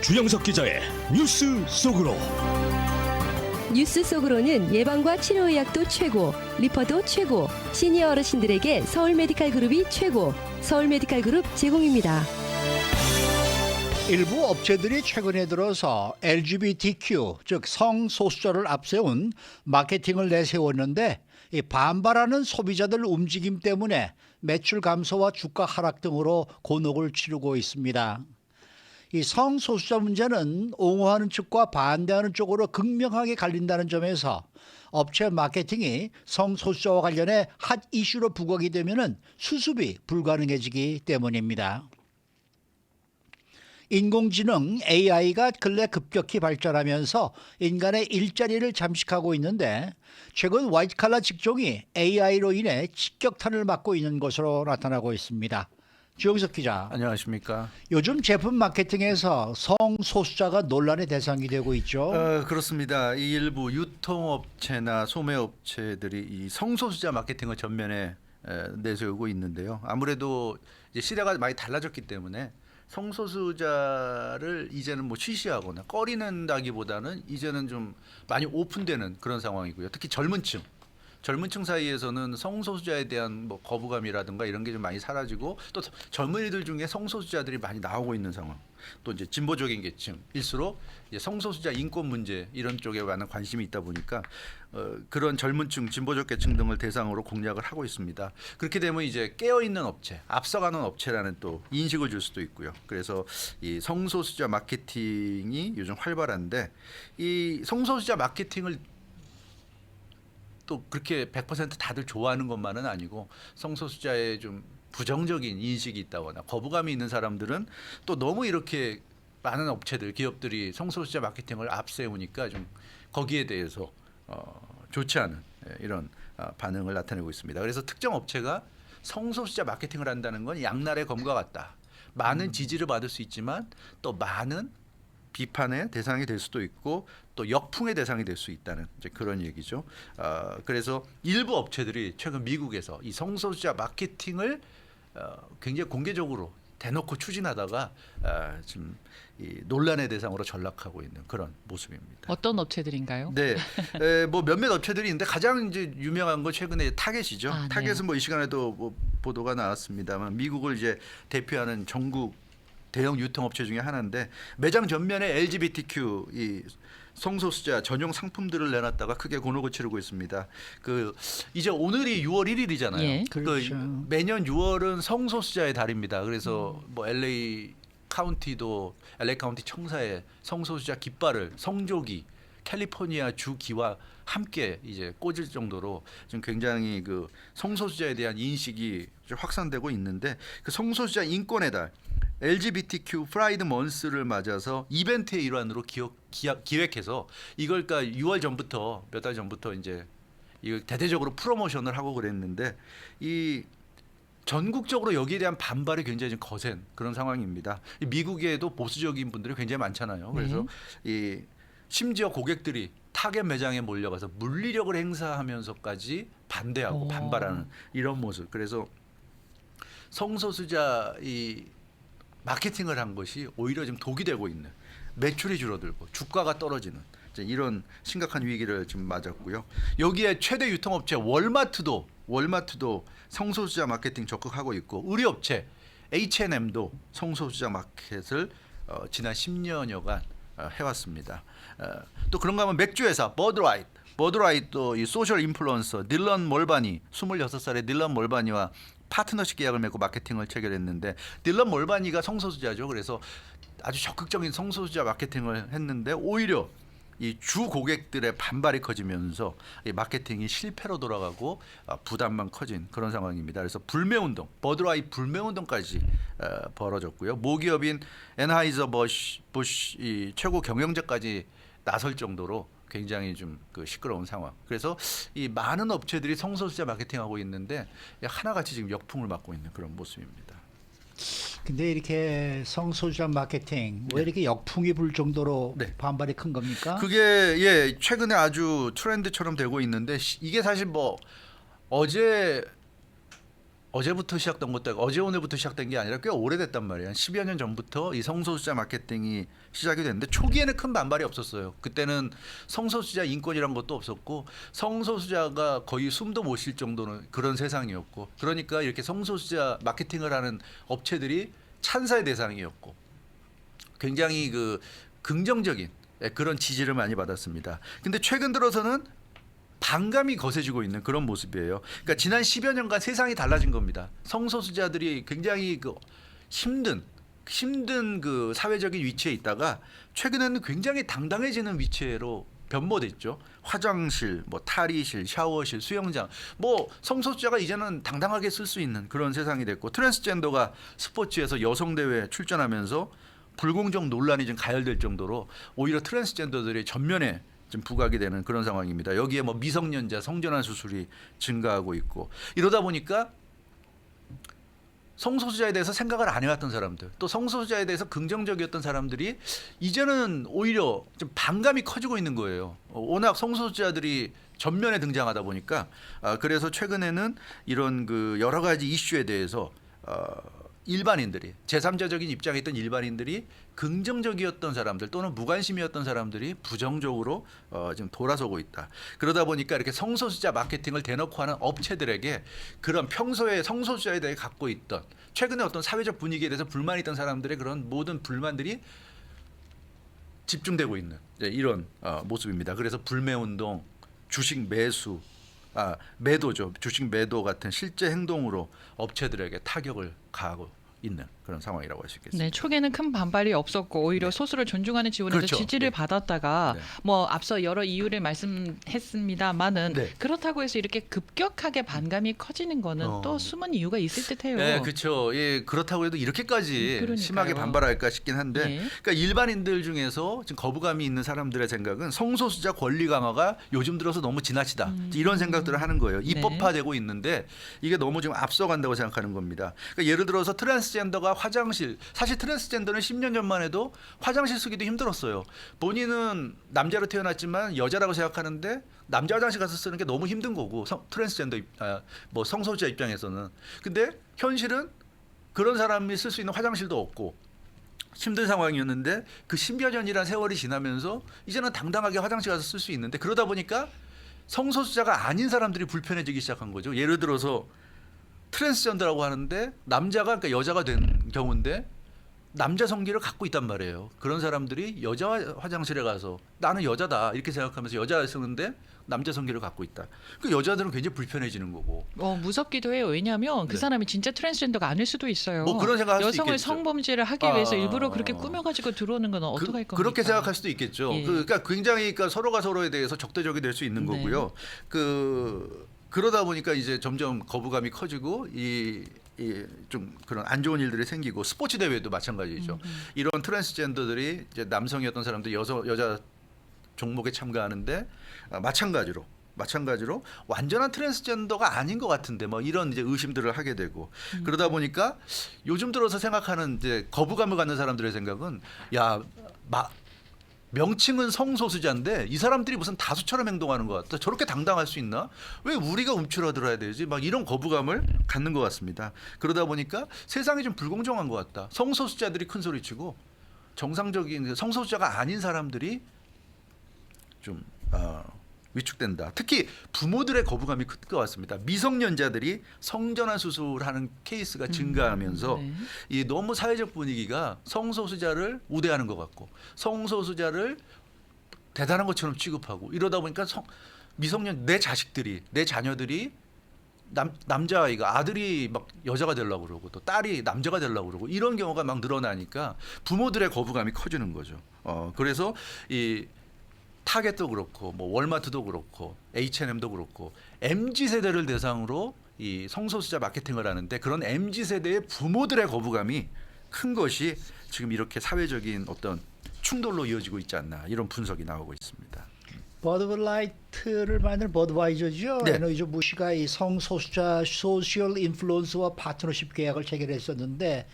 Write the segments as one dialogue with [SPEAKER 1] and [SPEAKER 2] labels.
[SPEAKER 1] 주영석 기자의 뉴스 속으로.
[SPEAKER 2] 뉴스 속으로는 예방과 치료의학도 최고, 리퍼도 최고, 시니어 어르신들에게 서울 메디칼 그룹이 최고, 서울 메디칼 그룹 제공입니다.
[SPEAKER 3] 일부 업체들이 최근에 들어서 LGBTQ, 즉 성소수자를 앞세운 마케팅을 내세웠는데 이 반발하는 소비자들 움직임 때문에 매출 감소와 주가 하락 등으로 곤혹을 치르고 있습니다. 이 성소수자 문제는 옹호하는 측과 반대하는 쪽으로 극명하게 갈린다는 점에서 업체 마케팅이 성소수자와 관련해 핫 이슈로 부각이 되면 수습이 불가능해지기 때문입니다. 인공지능 AI가 근래 급격히 발전하면서 인간의 일자리를 잠식하고 있는데 최근 화이트칼라 직종이 AI로 인해 직격탄을 맞고 있는 것으로 나타나고 있습니다. 주영석 기자.
[SPEAKER 4] 안녕하십니까.
[SPEAKER 3] 요즘 제품 마케팅에서 성소수자가 논란의 대상이 되고 있죠.
[SPEAKER 4] 그렇습니다. 이 일부 유통업체나 소매업체들이 이 성소수자 마케팅을 전면에 내세우고 있는데요. 아무래도 이제 시대가 많이 달라졌기 때문에 성소수자를 이제는 뭐 취시하거나 꺼리는다기보다는 이제는 좀 많이 오픈되는 그런 상황이고요. 특히 젊은 층 사이에서는 성소수자에 대한 뭐 거부감이라든가 이런 게 좀 많이 사라지고 또 젊은이들 중에 성소수자들이 많이 나오고 있는 상황. 또 이제 진보적인 계층일수록 이제 성소수자 인권 문제 이런 쪽에 많은 관심이 있다 보니까 그런 젊은층, 진보적 계층 등을 대상으로 공략을 하고 있습니다. 그렇게 되면 이제 깨어 있는 업체, 앞서가는 업체라는 또 인식을 줄 수도 있고요. 그래서 이 성소수자 마케팅이 요즘 활발한데 이 성소수자 마케팅을 또 그렇게 100% 다들 좋아하는 것만은 아니고 성소수자의 좀 부정적인 인식이 있다거나 거부감이 있는 사람들은 또 너무 이렇게 많은 업체들, 기업들이 성소수자 마케팅을 앞세우니까 좀 거기에 대해서 좋지 않은 이런 반응을 나타내고 있습니다. 그래서 특정 업체가 성소수자 마케팅을 한다는 건 양날의 검과 같다. 많은 지지를 받을 수 있지만 또 많은 비판의 대상이 될 수도 있고 또 역풍의 대상이 될 수 있다는 이제 그런 얘기죠. 그래서 일부 업체들이 최근 미국에서 이 성소수자 마케팅을 굉장히 공개적으로 대놓고 추진하다가 지금 이 논란의 대상으로 전락하고 있는 그런 모습입니다.
[SPEAKER 5] 어떤 업체들인가요?
[SPEAKER 4] 네, 뭐 몇몇 업체들이 있는데 가장 이제 유명한 건 최근에 타겟이죠.
[SPEAKER 5] 네.
[SPEAKER 4] 타겟은 뭐 이 시간에도 뭐 보도가 나왔습니다만 미국을 이제 대표하는 전국 대형 유통업체 중에 하나인데 매장 전면에 LGBTQ 이 성소수자 전용 상품들을 내놨다가 크게 곤혹을 치르고 있습니다. 그 이제 오늘이 6월 1일이잖아요.
[SPEAKER 5] 예.
[SPEAKER 3] 그렇죠.
[SPEAKER 4] 매년 6월은 성소수자의 달입니다. 그래서 뭐 LA 카운티 청사에 성소수자 깃발을 성조기 캘리포니아 주기와 함께 이제 꽂을 정도로 지금 굉장히 그 성소수자에 대한 인식이 확산되고 있는데 그 성소수자 인권의 달 LGBTQ 프라이드 먼스를 맞아서 이벤트의 일환으로 기획해서 이걸 그러니까 6월 전부터 몇 달 전부터 이제 이걸 대대적으로 프로모션을 하고 그랬는데 이 전국적으로 여기에 대한 반발이 굉장히 좀 거센 그런 상황입니다. 미국에도 보수적인 분들이 굉장히 많잖아요. 그래서 이 심지어 고객들이 타겟 매장에 몰려가서 물리력을 행사하면서까지 반대하고 반발하는 이런 모습. 그래서 성소수자 이 마케팅을 한 것이 오히려 지금 독이 되고 있는 매출이 줄어들고 주가가 떨어지는 이런 심각한 위기를 지금 맞았고요. 여기에 최대 유통업체 월마트도 성소수자 마케팅 적극하고 있고 의류업체 H&M도 성소수자 마켓을 지난 10년여간 해왔습니다. 또 그런가 하면 맥주회사 버드라이트도 이 소셜 인플루언서 딜런 몰바니 26살의 딜런 몰바니와 파트너십 계약을 맺고 마케팅을 체결했는데 딜런 몰바니가 성소수자죠. 그래서 아주 적극적인 성소수자 마케팅을 했는데 오히려 이 주 고객들의 반발이 커지면서 이 마케팅이 실패로 돌아가고 부담만 커진 그런 상황입니다. 그래서 불매운동, 버드라이트 불매운동까지 벌어졌고요. 모기업인 엔하이저부시 이 최고 경영자까지 나설 정도로 굉장히 좀 그 시끄러운 상황. 그래서 이 많은 업체들이 성소수자 마케팅하고 있는데 하나같이 지금 역풍을 맞고 있는 그런 모습입니다.
[SPEAKER 3] 근데 이렇게 성소수자 마케팅 왜 이렇게 역풍이 불 정도로
[SPEAKER 4] 네.
[SPEAKER 3] 반발이 큰 겁니까?
[SPEAKER 4] 그게 최근에 아주 트렌드처럼 되고 있는데 이게 사실 뭐 어제 어제부터 시작된 것도 아니고 어제 오늘부터 시작된 게 아니라 꽤 오래됐단 말이에요. 한 10여 년 전부터 이 성소수자 마케팅이 시작이 됐는데 초기에는 큰 반발이 없었어요. 그때는 성소수자 인권이란 것도 없었고 성소수자가 거의 숨도 못 쉴 정도는 그런 세상이었고 그러니까 이렇게 성소수자 마케팅을 하는 업체들이 찬사의 대상이었고 굉장히 그 긍정적인 그런 지지를 많이 받았습니다. 근데 최근 들어서는 반감이 거세지고 있는 그런 모습이에요. 그러니까 지난 10여 년간 세상이 달라진 겁니다. 성소수자들이 굉장히 그 힘든 그 사회적인 위치에 있다가 최근에는 굉장히 당당해지는 위치로 변모됐죠. 화장실, 뭐 탈의실, 샤워실, 수영장, 뭐 성소수자가 이제는 당당하게 쓸 수 있는 그런 세상이 됐고 트랜스젠더가 스포츠에서 여성 대회 출전하면서 불공정 논란이 좀 가열될 정도로 오히려 트랜스젠더들이 전면에 좀 부각이 되는 그런 상황입니다. 여기에 뭐 미성년자 성전환 수술이 증가하고 있고 이러다 보니까 성소수자에 대해서 생각을 안 해왔던 사람들 또 성소수자에 대해서 긍정적이었던 사람들이 이제는 오히려 좀 반감이 커지고 있는 거예요. 워낙 성소수자들이 전면에 등장하다 보니까 그래서 최근에는 이런 그 여러 가지 이슈에 대해서 일반인들이 제3자적인 입장에 있던 일반인들이 긍정적이었던 사람들 또는 무관심이었던 사람들이 부정적으로 지금 돌아서고 있다. 그러다 보니까 이렇게 성소수자 마케팅을 대놓고 하는 업체들에게 그런 평소에 성소수자에 대해 갖고 있던 최근에 어떤 사회적 분위기에 대해서 불만이 있던 사람들의 그런 모든 불만들이 집중되고 있는 이런 모습입니다. 그래서 불매운동, 주식 매수, 매도죠. 주식 매도 같은 실제 행동으로 업체들에게 타격을 가하고 있는 그런 상황이라고 할 수 있겠습니다.
[SPEAKER 5] 네, 초기에는 큰 반발이 없었고 오히려 소수를 존중하는 지원에서
[SPEAKER 4] 그렇죠.
[SPEAKER 5] 지지를
[SPEAKER 4] 네.
[SPEAKER 5] 받았다가
[SPEAKER 4] 네.
[SPEAKER 5] 뭐 앞서 여러 이유를 말씀했습니다만은
[SPEAKER 4] 네.
[SPEAKER 5] 그렇다고 해서 이렇게 급격하게 반감이 커지는 거는 또 숨은 이유가 있을 듯해요.
[SPEAKER 4] 네, 그렇죠. 예, 그렇다고 해도 이렇게까지
[SPEAKER 5] 그러니까요.
[SPEAKER 4] 심하게 반발할까 싶긴 한데,
[SPEAKER 5] 네.
[SPEAKER 4] 그러니까 일반인들 중에서 지금 거부감이 있는 사람들의 생각은 성소수자 권리 강화가 요즘 들어서 너무 지나치다 이런 생각들을 하는 거예요. 입법화되고 있는데 이게 너무 좀 앞서간다고 생각하는 겁니다. 그러니까 예를 들어서 트랜스젠더가 화장실, 사실 트랜스젠더는 10년 전만 해도 화장실 쓰기도 힘들었어요. 본인은 남자로 태어났지만 여자라고 생각하는데 남자 화장실 가서 쓰는 게 너무 힘든 거고 트랜스젠더 뭐 성소수자 입장에서는. 근데 현실은 그런 사람이 쓸 수 있는 화장실도 없고 힘든 상황이었는데 그 10여 년이란 세월이 지나면서 이제는 당당하게 화장실 가서 쓸 수 있는데 그러다 보니까 성소수자가 아닌 사람들이 불편해지기 시작한 거죠. 예를 들어서 트랜스젠더라고 하는데 남자가 그러니까 여자가 된 경우인데 남자 성기를 갖고 있단 말이에요. 그런 사람들이 여자 화장실에 가서 나는 여자다 이렇게 생각하면서 여자 쓰는데 남자 성기를 갖고 있다. 그 여자들은 굉장히 불편해지는 거고.
[SPEAKER 5] 무섭기도 해요. 왜냐하면 그
[SPEAKER 4] 네.
[SPEAKER 5] 사람이 진짜 트랜스젠더가 아닐 수도 있어요.
[SPEAKER 4] 뭐 그런 생각할 수
[SPEAKER 5] 여성을
[SPEAKER 4] 있겠죠.
[SPEAKER 5] 성범죄를 하기 위해서 일부러 그렇게 꾸며가지고 들어오는 건 어떡할 겁니까?
[SPEAKER 4] 그렇게 생각할 수도 있겠죠.
[SPEAKER 5] 예.
[SPEAKER 4] 그러니까 굉장히 그러니까 서로가 서로에 대해서 적대적이 될 수 있는
[SPEAKER 5] 네.
[SPEAKER 4] 거고요. 그러다 보니까 이제 점점 거부감이 커지고 좀 그런 안 좋은 일들이 생기고 스포츠 대회도 마찬가지죠. 이런 트랜스젠더들이 이제 남성이었던 사람들 여자 종목에 참가하는데 마찬가지로 완전한 트랜스젠더가 아닌 것 같은데 뭐 이런 이제 의심들을 하게 되고 그러다 보니까 요즘 들어서 생각하는 이제 거부감을 갖는 사람들의 생각은 명칭은 성소수자인데 이 사람들이 무슨 다수처럼 행동하는 것 같다. 저렇게 당당할 수 있나? 왜 우리가 움츠러들어야 되지? 막 이런 거부감을 갖는 것 같습니다. 그러다 보니까 세상이 좀 불공정한 것 같다. 성소수자들이 큰 소리치고 정상적인 성소수자가 아닌 사람들이 좀 위축된다. 특히 부모들의 거부감이 클 것 같습니다. 미성년자들이 성전환 수술하는 케이스가 증가하면서
[SPEAKER 5] 네.
[SPEAKER 4] 이 너무 사회적 분위기가 성소수자를 우대하는 것 같고 성소수자를 대단한 것처럼 취급하고 이러다 보니까 미성년 내 자녀들이 남자아이가 아들이 막 여자가 되려고 그러고 또 딸이 남자가 되려고 그러고 이런 경우가 막 늘어나니까 부모들의 거부감이 커지는 거죠. 그래서 이 타겟도 그렇고 뭐 월마트도 그렇고 H&M도 그렇고 MZ 세대를 대상으로 이 성소수자 마케팅을 하는데 그런 MZ 세대의 부모들의 거부감이 큰 것이 지금 이렇게 사회적인 어떤 충돌로 이어지고 있지 않나 이런 분석이 나오고 있습니다.
[SPEAKER 3] 버드라이트를 만든 버드와이저죠.
[SPEAKER 4] 네.
[SPEAKER 3] 에너지 부시가 이 성소수자 소셜 인플루언서와 파트너십 계약을 체결했었는데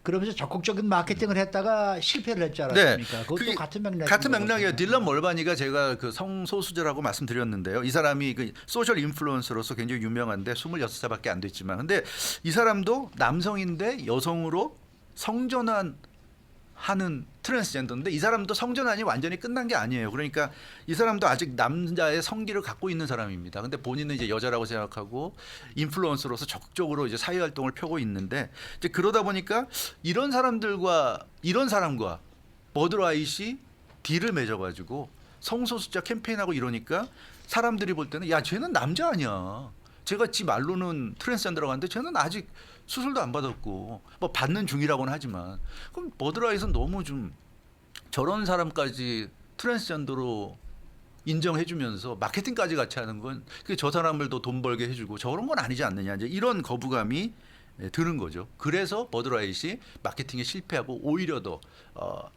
[SPEAKER 3] 그러면서 적극적인 마케팅을 했다가 실패를 했지 않았습니까? 그것도
[SPEAKER 4] 그게
[SPEAKER 3] 같은 맥락.
[SPEAKER 4] 같은 맥락이에요. 딜런 멀바니가 제가 그 성소수자라고 말씀드렸는데요. 이 사람이 그 소셜 인플루언서로서 굉장히 유명한데 26살밖에 안 됐지만, 근데 이 사람도 남성인데 여성으로 성전환 하는 트랜스젠더인데 이 사람도 성전환이 완전히 끝난 게 아니에요. 그러니까 이 사람도 아직 남자의 성기를 갖고 있는 사람입니다. 근데 본인은 이제 여자라고 생각하고 인플루언서로서 적극적으로 이제 사회 활동을 펴고 있는데, 이제 그러다 보니까 이런 사람과 버드라이트이 딜을 맺어가지고 성소수자 캠페인하고 이러니까 사람들이 볼 때는 야, 쟤는 남자 아니야. 제가 지 말로는 트랜스젠더라고 하는데 쟤는 아직 수술도 안 받았고 뭐 받는 중이라고는 하지만, 그럼 버드라이트는 너무 좀 저런 사람까지 트랜스젠더로 인정해주면서 마케팅까지 같이 하는 건 저 사람들도 돈 벌게 해주고 저런 건 아니지 않느냐, 이제 이런 거부감이 드는 거죠. 그래서 버드라이트이 마케팅에 실패하고 오히려 더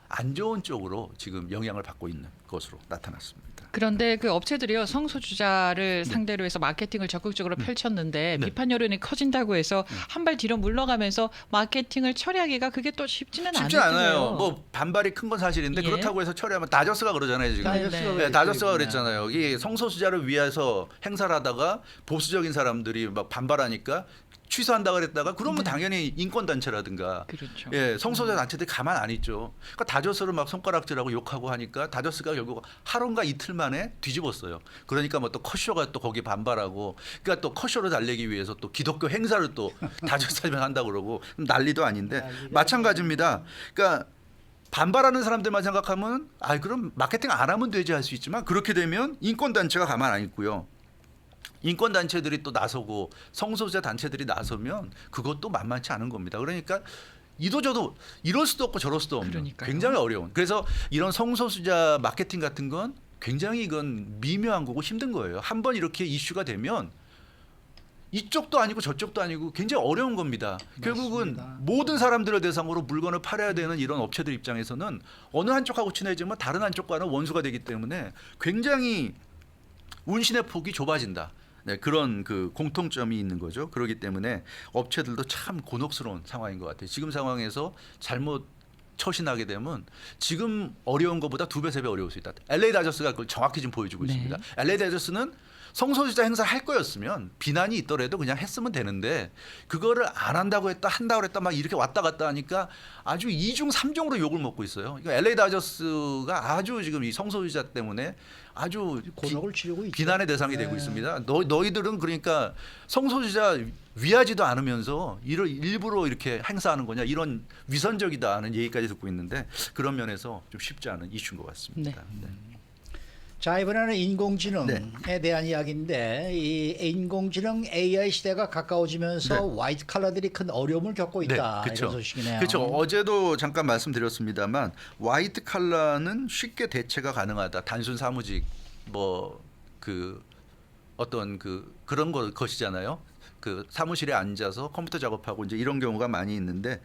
[SPEAKER 4] 안 좋은 쪽으로 지금 영향을 받고 있는 것으로 나타났습니다.
[SPEAKER 5] 그런데 그 업체들이요, 성소수자를 상대로 해서 마케팅을 적극적으로 펼쳤는데 비판 여론이 커진다고 해서 한 발 뒤로 물러가면서 마케팅을 처리하기가 그게 또 쉽지는
[SPEAKER 4] 않아요. 뭐 반발이 큰 건 사실인데
[SPEAKER 5] 예.
[SPEAKER 4] 그렇다고 해서 처리하면 다저스가 그러잖아요 지금. 다저스가 그랬잖아요. 이 성소수자를 위해서 행사를 하다가 보수적인 사람들이 막 반발하니까 취소한다 그랬다가 그러면 당연히 인권 단체라든가
[SPEAKER 5] 그렇죠.
[SPEAKER 4] 예, 성소수자 단체들이 가만 안 있죠. 그러니까 다저스를 막 손가락질하고 욕하고 하니까 다저스가 결국 하루인가 이틀 만에 뒤집었어요. 그러니까 뭐 또 컷쇼가 또 거기 반발하고, 그러니까 또 컷쇼를 달래기 위해서 또 기독교 행사를 또 다저스면 한다 그러고 난리도 아닌데 마찬가지입니다. 그러니까 반발하는 사람들만 생각하면 아, 그럼 마케팅 안 하면 되지 할 수 있지만, 그렇게 되면 인권 단체가 가만 안 있고요. 인권 단체들이 또 나서고 성소수자 단체들이 나서면 그것도 만만치 않은 겁니다. 그러니까 이도저도 이럴 수도 없고 저럴 수도 없는,
[SPEAKER 5] 그러니까요.
[SPEAKER 4] 굉장히 어려운. 그래서 이런 성소수자 마케팅 같은 건 굉장히 이건 미묘한 거고 힘든 거예요. 한번 이렇게 이슈가 되면 이쪽도 아니고 저쪽도 아니고 굉장히 어려운 겁니다. 결국은 모든 사람들을 대상으로 물건을 팔아야 되는 이런 업체들 입장에서는 어느 한쪽하고 친해지면 다른 한쪽과는 원수가 되기 때문에 굉장히 운신의 폭이 좁아진다. 네, 그런 그 공통점이 있는 거죠. 그렇기 때문에 업체들도 참 곤혹스러운 상황인 것 같아요. 지금 상황에서 잘못 처신하게 되면 지금 어려운 것보다 2배, 3배 어려울 수 있다. LA 다저스가 그걸 정확히 지금 보여주고
[SPEAKER 5] 네.
[SPEAKER 4] 있습니다. LA 다저스는 성소수자 행사를 할 거였으면 비난이 있더라도 그냥 했으면 되는데 그거를 안 한다고 했다, 한다고 했다 막 이렇게 왔다 갔다 하니까 아주 2중 3중으로 욕을 먹고 있어요. 그러니까 LA 다저스가 아주 지금 이 성소수자 때문에 아주
[SPEAKER 3] 곤혹을 치르고 있죠.
[SPEAKER 4] 비난의 대상이 되고 있습니다. 너희들은 그러니까 성소수자 위하지도 않으면서 일부러 이렇게 행사하는 거냐, 이런 위선적이다 하는 얘기까지 듣고 있는데 그런 면에서 좀 쉽지 않은 이슈인 것 같습니다. 네.
[SPEAKER 3] 자, 이번에는 인공지능에
[SPEAKER 4] 네.
[SPEAKER 3] 대한 이야기인데 이 인공지능 AI 시대가 가까워지면서 화이트 칼라들이 큰 어려움을 겪고 있다.
[SPEAKER 4] 그렇죠.
[SPEAKER 3] 이런 소식이네요.
[SPEAKER 4] 그렇죠. 어제도 잠깐 말씀드렸습니다만 화이트 칼라는 쉽게 대체가 가능하다. 단순 사무직 뭐 그 어떤 그런 것이잖아요. 그 사무실에 앉아서 컴퓨터 작업하고 이제 이런 경우가 많이 있는데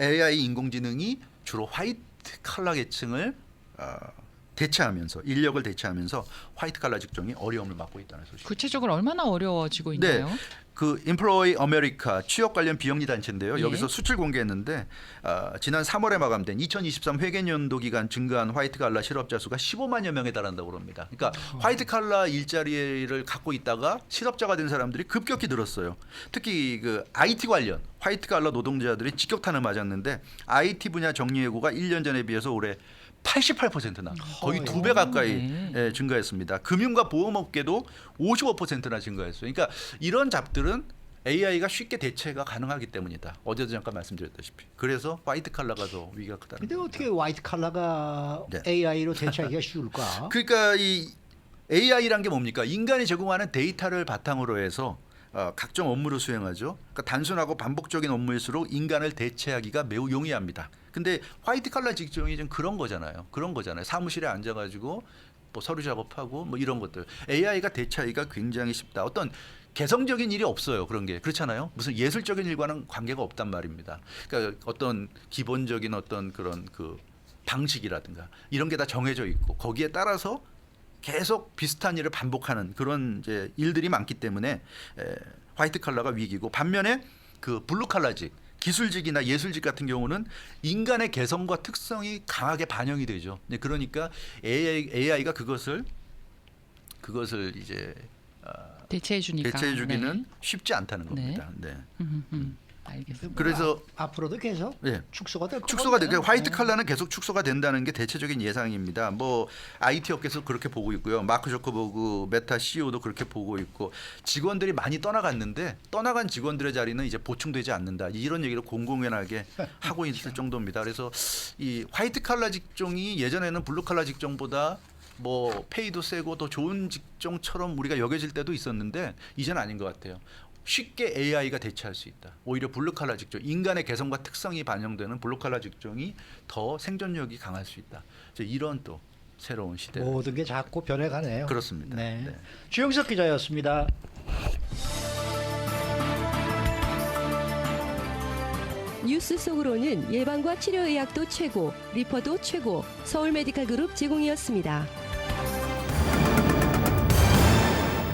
[SPEAKER 4] AI 인공지능이 주로 화이트 칼라 계층을 대체하면서, 인력을 대체하면서 화이트 칼라 직종이 어려움을 맞고 있다는 소식.
[SPEAKER 5] 구체적으로 얼마나 어려워지고 있나요?
[SPEAKER 4] 네, 그 인플로이 아메리카 취업 관련 비영리 단체인데요.
[SPEAKER 5] 예.
[SPEAKER 4] 여기서 수출 공개했는데 지난 3월에 마감된 2023 회계연도 기간 증가한 화이트 칼라 실업자 수가 15만여 명에 달한다고 그럽니다. 그러니까 화이트 칼라 일자리를 갖고 있다가 실업자가 된 사람들이 급격히 늘었어요. 특히 그 IT 관련 화이트 칼라 노동자들이 직격탄을 맞았는데 IT 분야 정리해고가 1년 전에 비해서 올해 88%나 거의 2배 가까이
[SPEAKER 5] 네.
[SPEAKER 4] 증가했습니다. 금융과 보험업계도 55%나 증가했어요. 그러니까 이런 잡들은 AI가 쉽게 대체가 가능하기 때문이다. 어제도 잠깐 말씀드렸다시피. 그래서 화이트 칼라가 더 위기가 크다는
[SPEAKER 3] 근데
[SPEAKER 4] 겁니다.
[SPEAKER 3] 어떻게 화이트 칼라가
[SPEAKER 4] 네.
[SPEAKER 3] AI로 대체하기가 쉬울까?
[SPEAKER 4] 그러니까 이 AI란 게 뭡니까? 인간이 제공하는 데이터를 바탕으로 해서 각종 업무를 수행하죠. 그러니까 단순하고 반복적인 업무일수록 인간을 대체하기가 매우 용이합니다. 근데 화이트 칼라 직종이 좀 그런 거잖아요. 사무실에 앉아가지고 뭐 서류 작업하고 뭐 이런 것들. AI가 대체하기가 굉장히 쉽다. 어떤 개성적인 일이 없어요. 그런 게. 그렇잖아요. 무슨 예술적인 일과는 관계가 없단 말입니다. 그러니까 어떤 기본적인 어떤 그런 그 방식이라든가 이런 게 다 정해져 있고 거기에 따라서 계속 비슷한 일을 반복하는 그런 이제 일들이 많기 때문에 화이트 칼라가 위기고, 반면에 그 블루 칼라직 기술직이나 예술직 같은 경우는 인간의 개성과 특성이 강하게 반영이 되죠. 네, 그러니까 AI가 그것을 이제
[SPEAKER 5] 대체해주니까.
[SPEAKER 4] 대체해주기는 쉽지 않다는
[SPEAKER 5] 네.
[SPEAKER 4] 겁니다. 네.
[SPEAKER 5] 알겠습니다.
[SPEAKER 4] 그래서
[SPEAKER 3] 앞으로도 계속
[SPEAKER 4] 예.
[SPEAKER 3] 축소가 될
[SPEAKER 4] 축소가
[SPEAKER 3] 거거든요.
[SPEAKER 4] 되고 화이트 칼라는 계속 축소가 된다는 게 대체적인 예상입니다. 뭐 IT 업계에서 그렇게 보고 있고요. 마크 저커버그 메타 CEO도 그렇게 보고 있고 직원들이 많이 떠나갔는데 떠나간 직원들의 자리는 이제 보충되지 않는다. 이런 얘기를 공공연하게 하고 있을 정도입니다. 그래서 이 화이트 칼라 직종이 예전에는 블루 칼라 직종보다 뭐 페이도 세고 더 좋은 직종처럼 우리가 여겨질 때도 있었는데 이제는 아닌 것 같아요. 쉽게 AI가 대체할 수 있다. 오히려 블루칼라 직종, 인간의 개성과 특성이 반영되는 블루칼라 직종이 더 생존력이 강할 수 있다. 이런 또 새로운 시대.
[SPEAKER 3] 모든 게 자꾸 변해가네요.
[SPEAKER 4] 그렇습니다.
[SPEAKER 3] 네.
[SPEAKER 4] 네.
[SPEAKER 3] 주영석 기자였습니다.
[SPEAKER 2] 뉴스 속으로는 예방과 치료 의학도 최고, 리퍼도 최고, 서울 메디칼 그룹 제공이었습니다.